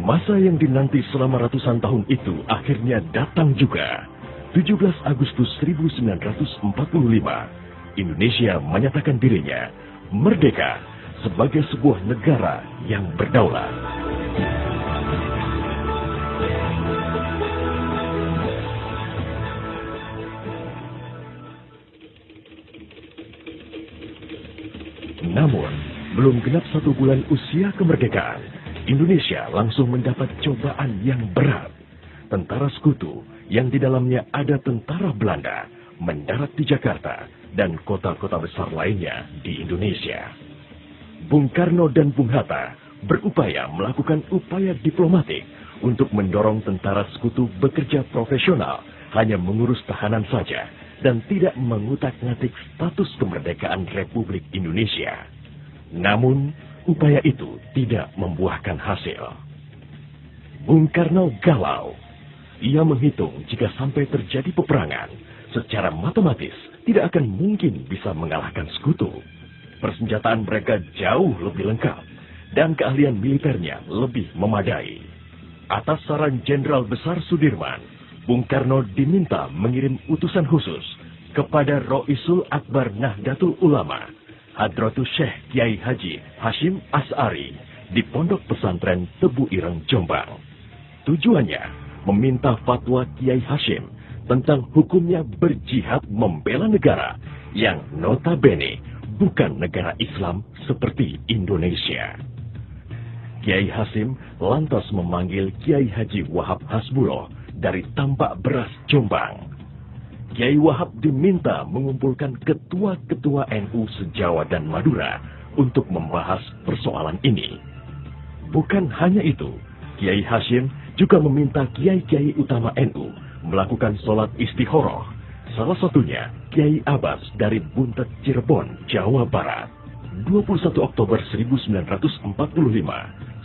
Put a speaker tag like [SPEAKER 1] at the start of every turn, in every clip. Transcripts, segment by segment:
[SPEAKER 1] Masa yang dinanti selama ratusan tahun itu akhirnya datang juga. 17 Agustus 1945, Indonesia menyatakan dirinya merdeka sebagai sebuah negara yang berdaulat. Namun, belum genap 1 bulan usia kemerdekaan, Indonesia langsung mendapat cobaan yang berat. Tentara sekutu yang di dalamnya ada tentara Belanda mendarat di Jakarta dan kota-kota besar lainnya di Indonesia. Bung Karno dan Bung Hatta berupaya melakukan upaya diplomatik untuk mendorong tentara sekutu bekerja profesional, hanya mengurus tahanan saja dan tidak mengutak-ngatik status kemerdekaan Republik Indonesia. Namun, upaya itu tidak membuahkan hasil. Bung Karno galau. Ia menghitung jika sampai terjadi peperangan, secara matematis tidak akan mungkin bisa mengalahkan sekutu. Persenjataan mereka jauh lebih lengkap dan keahlian militernya lebih memadai. Atas saran Jenderal Besar Sudirman, Bung Karno diminta mengirim utusan khusus kepada Roisul Akbar Nahdlatul Ulama, Hadratus Syekh Kiai Haji Hashim Asy'ari di Pondok Pesantren Tebu Ireng, Jombang. Tujuannya meminta fatwa Kiai Hashim tentang hukumnya berjihad membela negara yang notabene bukan negara Islam seperti Indonesia. Kiai Hashim lantas memanggil Kiai Haji Wahab Hasbuloh dari Tambak Beras, Jombang. Kiai Wahab diminta mengumpulkan ketua-ketua NU se-Jawa dan Madura untuk membahas persoalan ini. Bukan hanya itu, Kiai Hashim juga meminta kiai-kiai utama NU melakukan sholat istikharah. Salah satunya Kiai Abbas dari Buntet, Cirebon, Jawa Barat. 21 Oktober 1945,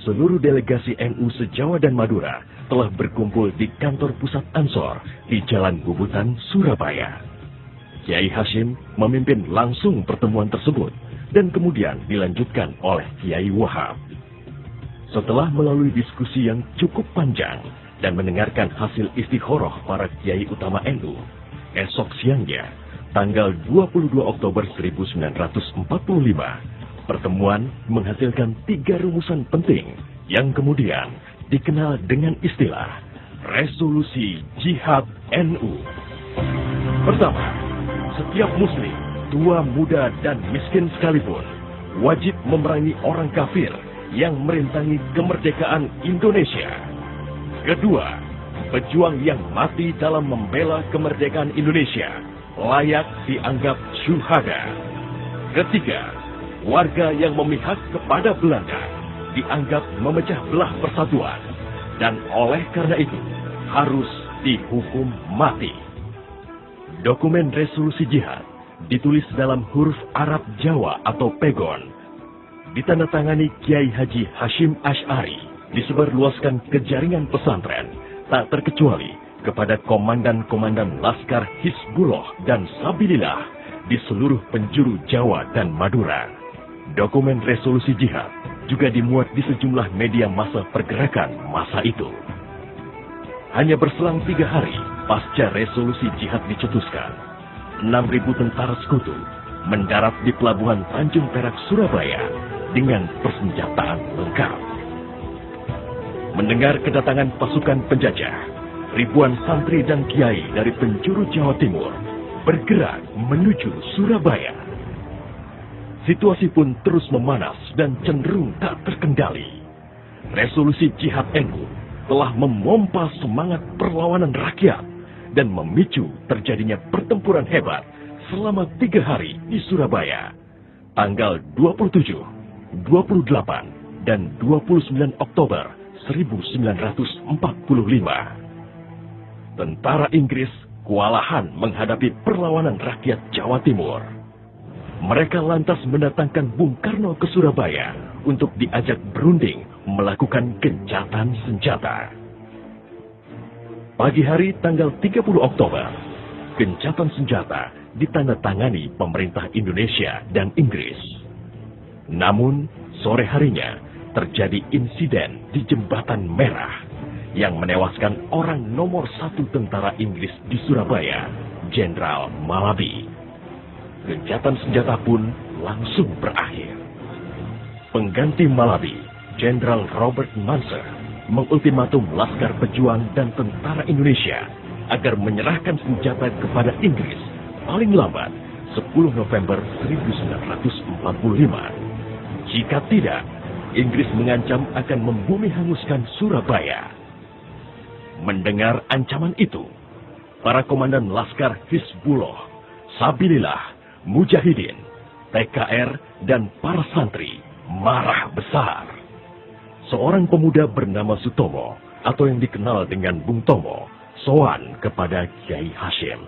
[SPEAKER 1] seluruh delegasi NU se-Jawa dan Madura telah berkumpul di kantor pusat Ansor di Jalan Bubutan, Surabaya. Kiai Hashim memimpin langsung pertemuan tersebut dan kemudian dilanjutkan oleh Kiai Wahab. Setelah melalui diskusi yang cukup panjang dan mendengarkan hasil istikharah para kiai utama NU, esok siangnya, tanggal 22 Oktober 1945, pertemuan menghasilkan 3 rumusan penting yang kemudian dikenal dengan istilah Resolusi Jihad NU. Pertama, setiap muslim, tua, muda, dan miskin sekalipun, wajib memerangi orang kafir yang merintangi kemerdekaan Indonesia. Kedua, pejuang yang mati dalam membela kemerdekaan Indonesia layak dianggap syuhada. Ketiga, warga yang memihak kepada Belanda dianggap memecah belah persatuan dan oleh karena itu harus dihukum mati. Dokumen resolusi jihad ditulis dalam huruf Arab Jawa atau pegon, ditandatangani Kiai Haji Hashim Asy'ari, disebarluaskan ke jaringan pesantren, tak terkecuali kepada komandan-komandan Laskar Hizbullah dan Sabilillah di seluruh penjuru Jawa dan Madura. Dokumen resolusi jihad juga dimuat di sejumlah media massa pergerakan masa itu. Hanya berselang 3 hari pasca resolusi jihad dicetuskan, 6.000 tentara sekutu mendarat di Pelabuhan Tanjung Perak, Surabaya dengan persenjataan lengkap. Mendengar kedatangan pasukan penjajah, ribuan santri dan kiai dari penjuru Jawa Timur bergerak menuju Surabaya. Situasi pun terus memanas dan cenderung tak terkendali. Resolusi Jihad NU telah memompa semangat perlawanan rakyat dan memicu terjadinya pertempuran hebat selama 3 hari di Surabaya. Tanggal 27, 28, dan 29 Oktober 1945. Tentara Inggris kewalahan menghadapi perlawanan rakyat Jawa Timur. Mereka lantas mendatangkan Bung Karno ke Surabaya untuk diajak berunding melakukan gencatan senjata. Pagi hari tanggal 30 Oktober, gencatan senjata ditandatangani pemerintah Indonesia dan Inggris. Namun, sore harinya, terjadi insiden di Jembatan Merah yang menewaskan orang nomor 1 tentara Inggris di Surabaya, Jenderal Malabi. Gencatan senjata pun langsung berakhir. Pengganti Malabi, Jenderal Robert Munser, mengultimatum Laskar Pejuang dan tentara Indonesia agar menyerahkan senjata kepada Inggris paling lambat 10 November 1945. Jika tidak, Inggris mengancam akan membumi hanguskan Surabaya. Mendengar ancaman itu, para komandan Laskar Hizbullah, Sabilillah, Mujahidin, TKR, dan para santri marah besar. Seorang pemuda bernama Sutomo, atau yang dikenal dengan Bung Tomo, sowan kepada Kiai Hashim.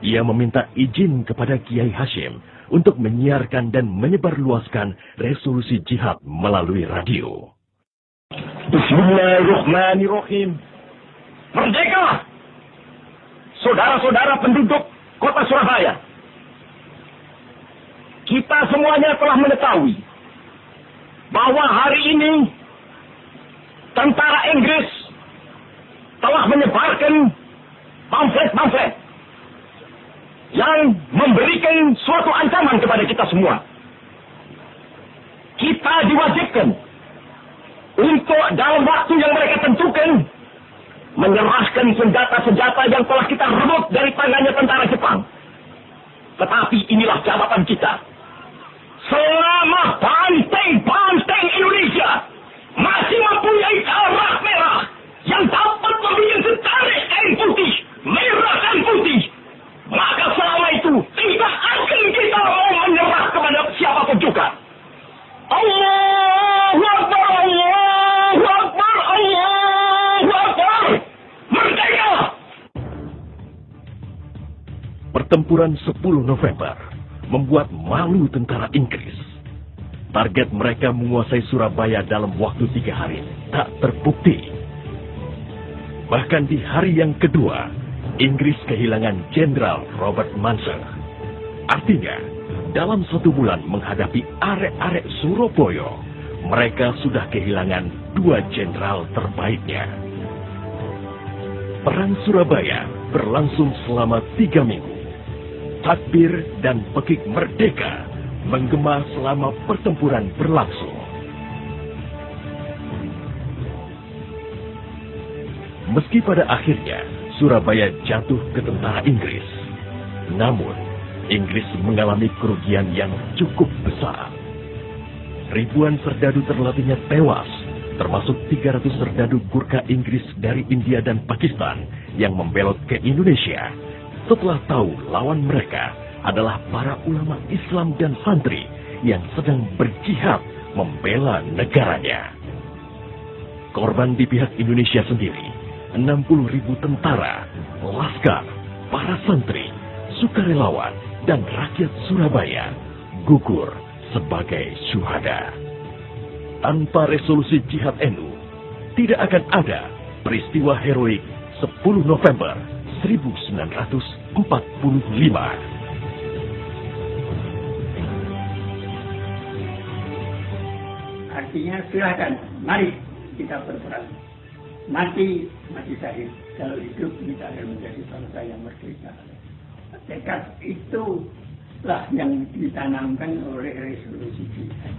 [SPEAKER 1] Ia meminta izin kepada Kiai Hashim untuk menyiarkan dan menyebarluaskan resolusi jihad melalui radio.
[SPEAKER 2] Bismillahirrahmanirrahim. Merdeka! Saudara-saudara penduduk kota Surabaya. Kita semuanya telah mengetahui bahwa hari ini tentara Inggris telah menyebarkan pamflet-pamflet yang memberikan suatu ancaman kepada kita semua. Kita diwajibkan untuk dalam waktu yang mereka tentukan menyerahkan senjata-senjata yang telah kita rebut dari tangannya tentara Jepang. Tetapi inilah jabatan kita. Selama banteng-banteng Indonesia masih mempunyai darah merah yang dapat membuat setarik kain putih, merah dan putih, maka selama itu tidak akan kita mau menyerah kepada siapapun juga. Allahu Akbar, Allahu Akbar, Allahu Akbar. Merdeka!
[SPEAKER 1] Pertempuran 10 November membuat malu tentara Inggris. Target mereka menguasai Surabaya dalam waktu 3 hari tak terbukti. Bahkan di hari yang kedua, Inggris kehilangan Jenderal Robert Munser. Artinya, dalam 1 bulan menghadapi arek-arek Surabaya, mereka sudah kehilangan 2 jenderal terbaiknya. Perang Surabaya berlangsung selama 3 minggu. Takbir dan pekik merdeka menggema selama pertempuran berlangsung. Meski pada akhirnya Surabaya jatuh ke tentara Inggris, namun Inggris mengalami kerugian yang cukup besar. Ribuan serdadu terlatihnya tewas, termasuk 300 serdadu Gurkha Inggris dari India dan Pakistan yang membelot ke Indonesia setelah tahu lawan mereka adalah para ulama Islam dan santri yang sedang berjihad membela negaranya. Korban di pihak Indonesia sendiri, 60.000 tentara, laskar, para santri, sukarelawan, dan rakyat Surabaya gugur sebagai syuhada. Tanpa resolusi jihad NU, tidak akan ada peristiwa heroik 10 November 1945.
[SPEAKER 3] Artinya silahkan, mari kita berperang. Mati syahid. Kalau hidup kita akan menjadi bangsa yang merdeka. Tekad itulah yang ditanamkan oleh resolusi jihad.